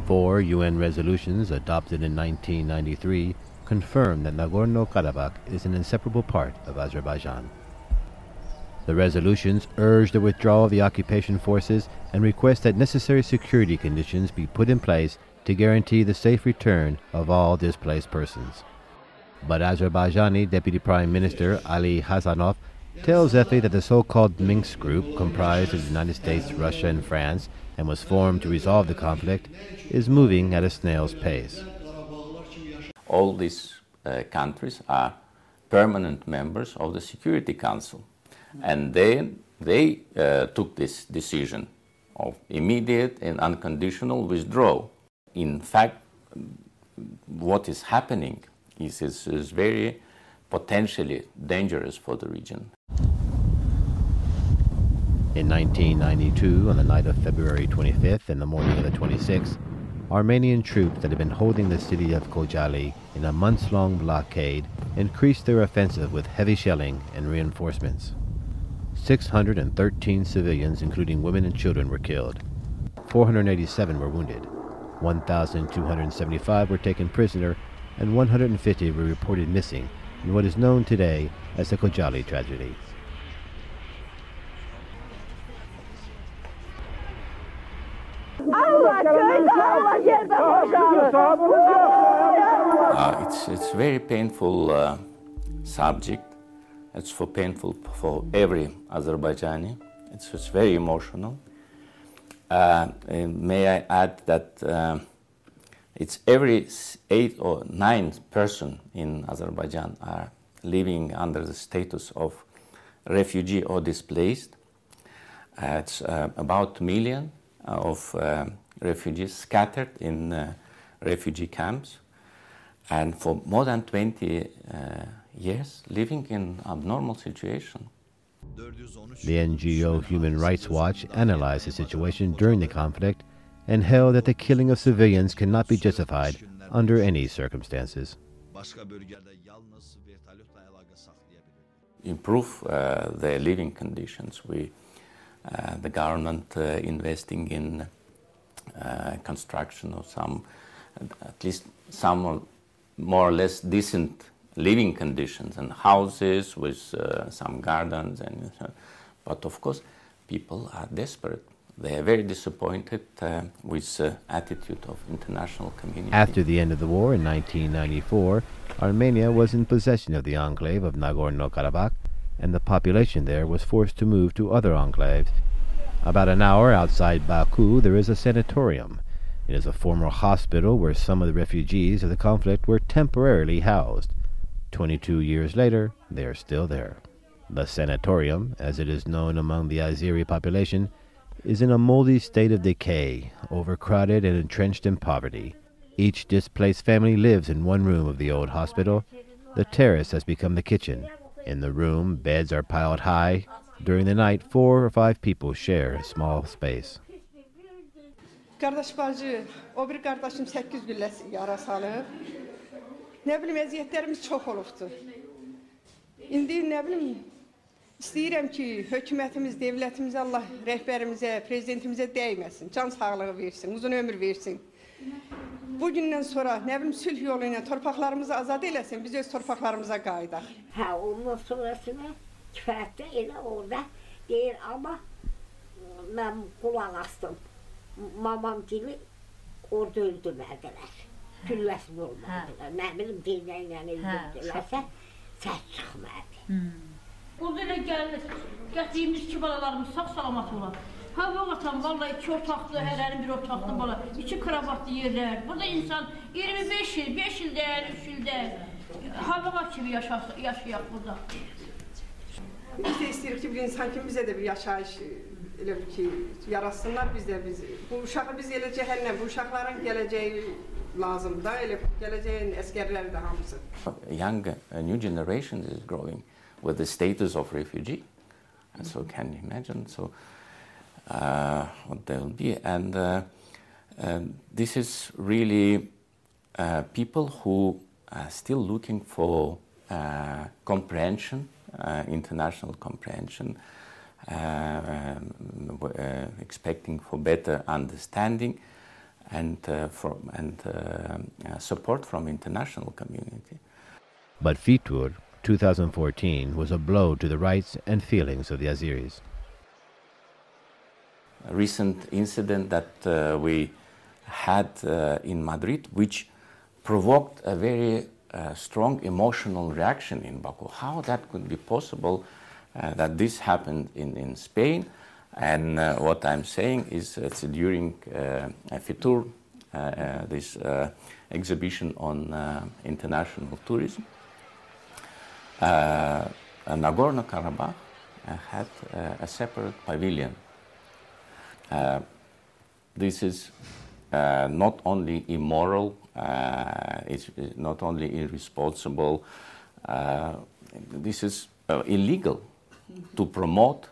4 UN resolutions adopted in 1993 confirm that Nagorno-Karabakh is an inseparable part of Azerbaijan. The resolutions urge the withdrawal of the occupation forces and request that necessary security conditions be put in place to guarantee the safe return of all displaced persons. But Azerbaijani Deputy Prime Minister Ali Hasanov tells EFE that the so-called Minsk group, comprised of the United States, Russia, and France, and was formed to resolve the conflict, is moving at a snail's pace. All these countries are permanent members of the Security Council, and they took this decision of immediate and unconditional withdrawal. In fact, what is happening is very potentially dangerous for the region. In 1992, on the night of February 25th and the morning of the 26th, Armenian troops that had been holding the city of Khojaly in a months-long blockade increased their offensive with heavy shelling and reinforcements. 613 civilians, including women and children, were killed. 487 were wounded. 1,275 were taken prisoner, and 150 were reported missing in what is known today as the Khojaly tragedy. It's very painful subject. It's painful for every Azerbaijani. It's very emotional. And may I add that it's every 8 or 9 person in Azerbaijan are living under the status of refugee or displaced. It's about 2 million of refugees scattered in refugee camps, and for more than 20 years living in abnormal situation. The NGO Human Rights Watch analyzed the situation during the conflict and held that the killing of civilians cannot be justified under any circumstances. Improve their living conditions. The government investing in construction of some, at least some more or less decent living conditions and houses with some gardens, but of course people are desperate. They are very disappointed with the attitude of international community. After the end of the war in 1994, Armenia was in possession of the enclave of Nagorno-Karabakh, and the population there was forced to move to other enclaves. About an hour outside Baku, there is a sanatorium. It is a former hospital where some of the refugees of the conflict were temporarily housed. 22 years later, they are still there. The sanatorium, as it is known among the Azeri population, is in a moldy state of decay, overcrowded and entrenched in poverty. Each displaced family lives in one room of the old hospital. The terrace has become the kitchen. In the room, beds are piled high. During the night, 4 or 5 people share a small space. Kardeş bacı, o bir kardeşim 8 gülle yara salıb. Ne bilim, əziyyətlərimiz çox olubdu. İndi nə bilim, istəyirəm ki, hökumətimiz, devlətimiz Allah rəhbərimizə, prezidentimizə dəyməsin, can sağlığı versin, uzun ömür versin. Bugündən sonra nə bilim, sülh yolu ilə torpaqlarımızı azad eləsin, biz öz torpaqlarımıza qayıdaq. Hə, ondan sonrasını kifayətdə elə orada deyir, amma mən qulaq astım. Mamam gibi orada öldürmədilər. Gülləsini olmadılar. Nə bilim, deyilənlə öldürdülərsə, səs çıxmadı. Orada elə gəlir, gətirdiyimiz ki, balalarımız sağ-salamat olar. Hava atan, vallahi 2 otaqlı, hərənin bir otaqlı bala, 2 kravatlı yerlər. Burada insan 25 il, 5 ildən, 3 ildən hava kimi yaşayaq burada. Biz də istəyirik ki, bir insan kimi bizə də bir yaşayış elə ki, yaratsınlar biz də biz. Bu uşağı biz elə cəhənnəm, bu uşaqların gələcəyi lazımdır, elə gələcəyin əskərləri də hamısı. Young new generation is growing with the status of refugee, and so can you imagine what they will be, and this is really people who are still looking for comprehension, international comprehension, expecting for better understanding, and support from international community. But Fitur 2014 was a blow to the rights and feelings of the Azeris. A recent incident that we had in Madrid, which provoked a very strong emotional reaction in Baku. How that could be possible that this happened in Spain? And what I'm saying is it's during Fitur, this exhibition on international tourism, Nagorno-Karabakh had a separate pavilion. This is not only immoral, it's not only irresponsible, this is illegal to promote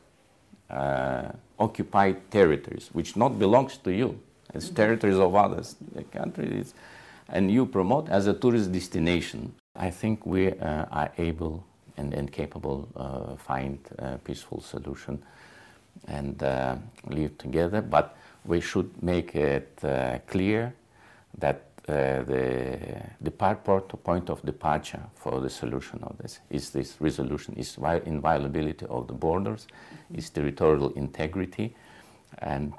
occupied territories, which not belongs to you. It's territories of others. The country is, and you promote as a tourist destination. I think we are able and capable find a peaceful solution and live together, but we should make it clear that the point of departure for the solution of this resolution is inviolability of the borders, is territorial integrity and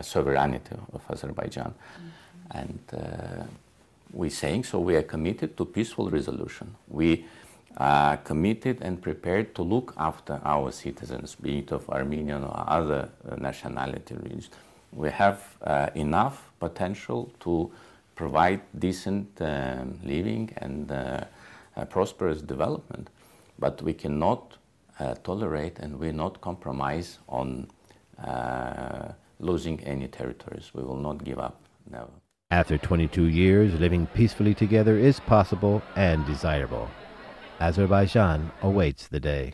sovereignty of Azerbaijan. And we're saying so we are committed to peaceful resolution. We are committed and prepared to look after our citizens, be it of Armenian or other nationality regions. We have enough potential to provide decent living and prosperous development, but we cannot tolerate and will not compromise on losing any territories. We will not give up, never. After 22 years, living peacefully together is possible and desirable. Azerbaijan awaits the day.